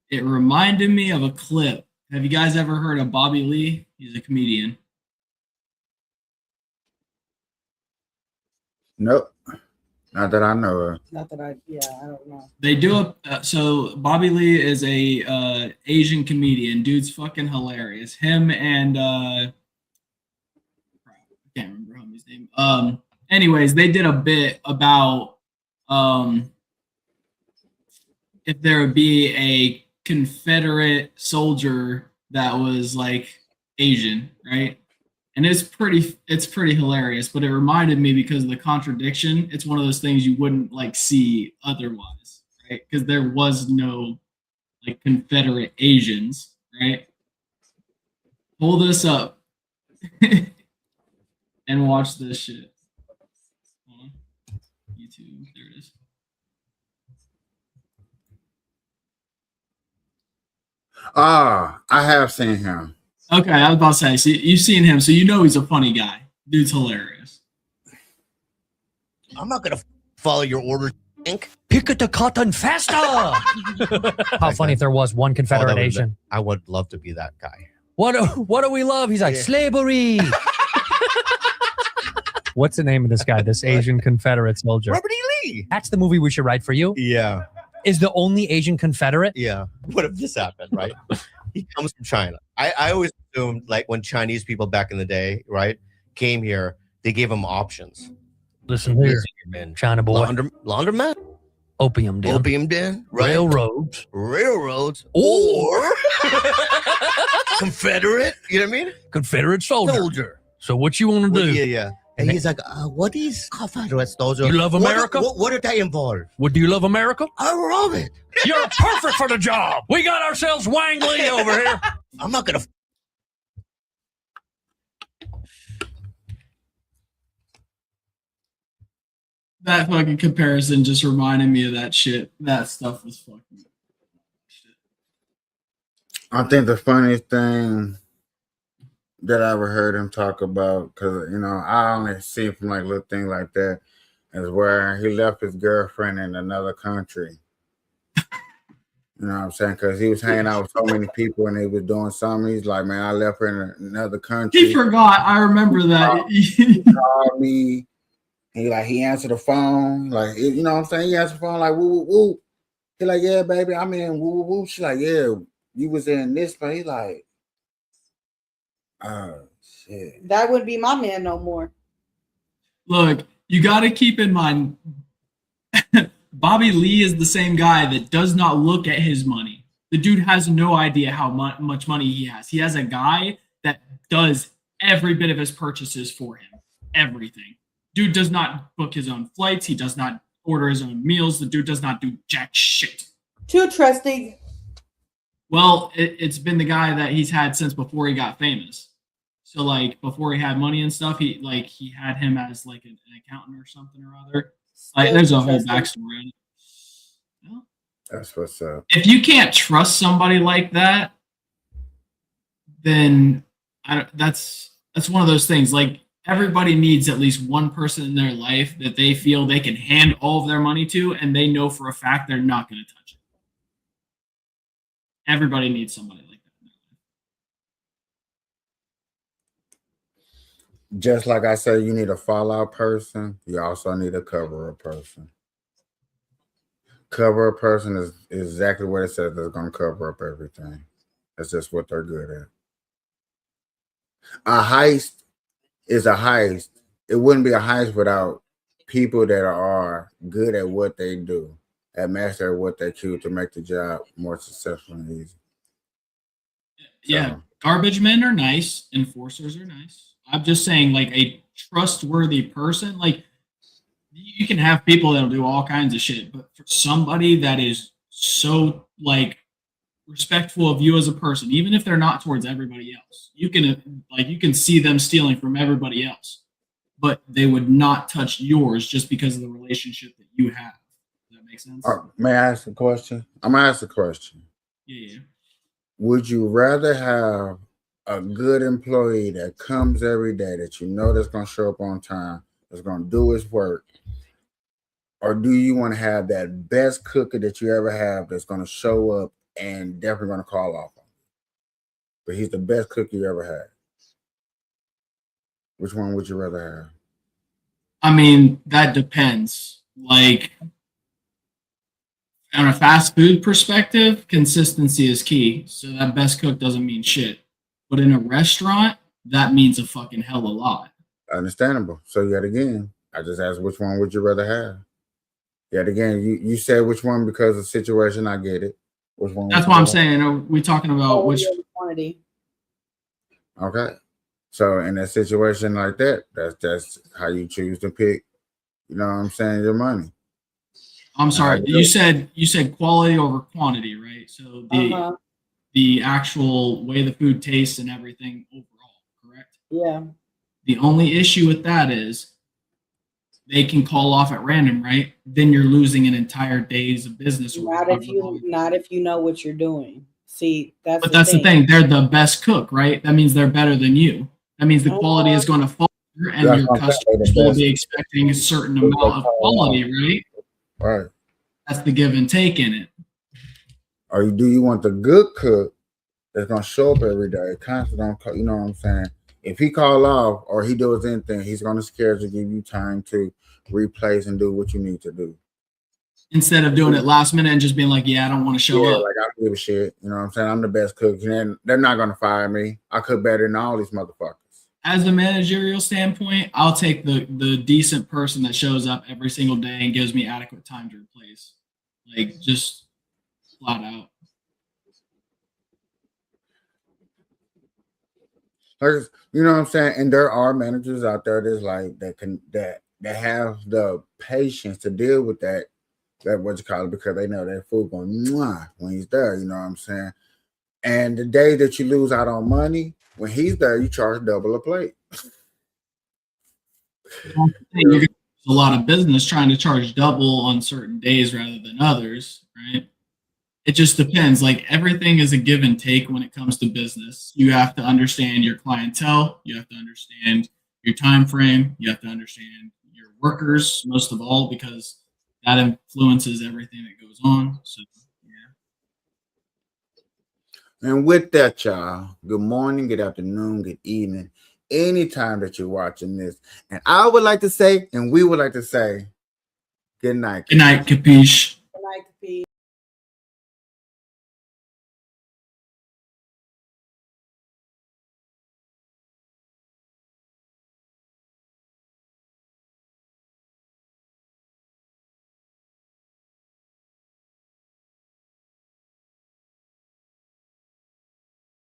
It reminded me of a clip. Have you guys ever heard of Bobby Lee? He's a comedian. Nope. Not that I know of. Not that I don't know. They do so Bobby Lee is a Asian comedian. Dude's fucking hilarious. Him and I can't remember homie's name. Anyways, they did a bit about if there would be a Confederate soldier that was like Asian, right? And it's pretty hilarious, but it reminded me because of the contradiction. It's one of those things you wouldn't like see otherwise, right? Because there was no like Confederate Asians, right? Pull this up and watch this shit. Hold on. YouTube, there it is. Ah, I have seen him. Okay, I was about to say, so you've seen him, so you know he's a funny guy. Dude's hilarious. I'm not gonna follow your orders. Pick it the cotton faster. How funny if there was one Confederate Asian. I would love to be that guy. What do we love? He's like, slavery. What's the name of this guy? This Asian Confederate soldier. Robert E. Lee. That's the movie we should write for you. Yeah. Is the only Asian Confederate? Yeah. What if this happened, right? He comes from China. I always assumed, like, when Chinese people back in the day, right, came here, they gave them options. Listen here, China boy. Laundromat? Opium den. Opium den, right? Railroads. Or Confederate, you know what I mean? Confederate soldier. So what you want to do? Yeah. And he's like, what is kapeash? You love America? What did that involve? Well, do you love America? I love it. You're perfect for the job. We got ourselves Wang Lee over here. I'm not gonna. That fucking comparison just reminded me of that shit. That stuff was fucking shit. I think the funniest thing that I ever heard him talk about, because I only see from like little things like that, is where he left his girlfriend in another country. You know what I'm saying? Because he was hanging out with so many people and he was doing something. He's like, man, I left her in another country. He forgot. I remember that. He called me. He answered the phone. Like, you know what I'm saying? He answered the phone like, woo, woo, woo. He like, yeah, baby, I'm in woo, woo, woo. She like, yeah, you was in this place. He like, oh, shit. That wouldn't be my man no more. Look, you got to keep in mind, Bobby Lee is the same guy that does not look at his money. The dude has no idea how much money he has. He has a guy that does every bit of his purchases for him. Everything. Dude does not book his own flights. He does not order his own meals. The dude does not do jack shit. Too trusting. Well, it's been the guy that he's had since before he got famous. So like before he had money and stuff, he had him as like an accountant or something or other. Like there's a whole backstory on it. Well, That's what's up. if you can't trust somebody like that, then that's one of those things. Like everybody needs at least one person in their life that they feel they can hand all of their money to, and they know for a fact they're not going to touch it. Everybody needs somebody like that. Just like I said, you need a fallout person. You also need a cover-up person. Cover-up person is exactly what it says. They're going to cover up everything. That's just what they're good at. A heist is a heist. It wouldn't be a heist without people that are good at what they do, at master at what they do to make the job more successful and easy. Yeah, garbage men are nice. Enforcers are nice. I'm just saying, like a trustworthy person, like you can have people that'll do all kinds of shit, but for somebody that is so like respectful of you as a person, even if they're not towards everybody else, you can see them stealing from everybody else, but they would not touch yours just because of the relationship that you have. Does that make sense? May I ask a question? I'm going to ask a question. Yeah. Would you rather have a good employee that comes every day that you know that's going to show up on time, that's going to do his work, or do you want to have that best cooker that you ever have that's going to show up and definitely going to call off on you, but he's the best cook you ever had? Which one would you rather have? I mean, that depends. Like, on a fast food perspective, consistency is key. So that best cook doesn't mean shit. But in a restaurant, that means a fucking hell of a lot. Understandable. So yet again, I just asked which one would you rather have? Yet again, you said which one because of the situation. I get it. Which one? That's what I'm saying. Are we talking about which quantity? Okay. So in a situation like that, that's how you choose to pick. You know what I'm saying? Your money. I'm sorry. You said quality over quantity, right? So the actual way the food tastes and everything overall, correct? Yeah. The only issue with that is they can call off at random, right? Then you're losing an entire day's of business. Not if you know what you're doing. See, that's the thing. They're the best cook, right? That means they're better than you. That means the quality is going to fall, and your customers will be expecting a certain amount of quality, right? Right. That's the give and take in it. Or do you want the good cook that's gonna show up every day, constantly on call? You know what I'm saying? If he call off or he does anything, he's gonna schedule, give you time to replace and do what you need to do. Instead of doing it last minute and just being like, yeah, I don't want to show up. Like I don't give a shit. You know what I'm saying? I'm the best cook. And they're not gonna fire me. I cook better than all these motherfuckers. As a managerial standpoint, I'll take the decent person that shows up every single day and gives me adequate time to replace. Like just flat out. Like, you know what I'm saying? And there are managers out there that's like that have the patience to deal with that what you call it, because they know that food going mwah when he's there. You know what I'm saying? And the day that you lose out on money, when he's there, you charge double a plate. You're gonna a lot of business trying to charge double on certain days rather than others, right? It just depends. Like everything is a give and take when it comes to business. You have to understand your clientele. You have to understand your time frame. You have to understand your workers, most of all, because that influences everything that goes on. So, yeah. And with that, y'all, good morning, good afternoon, good evening, anytime that you're watching this. And I would like to say, and we would like to say, good night. Good night, Kapeash.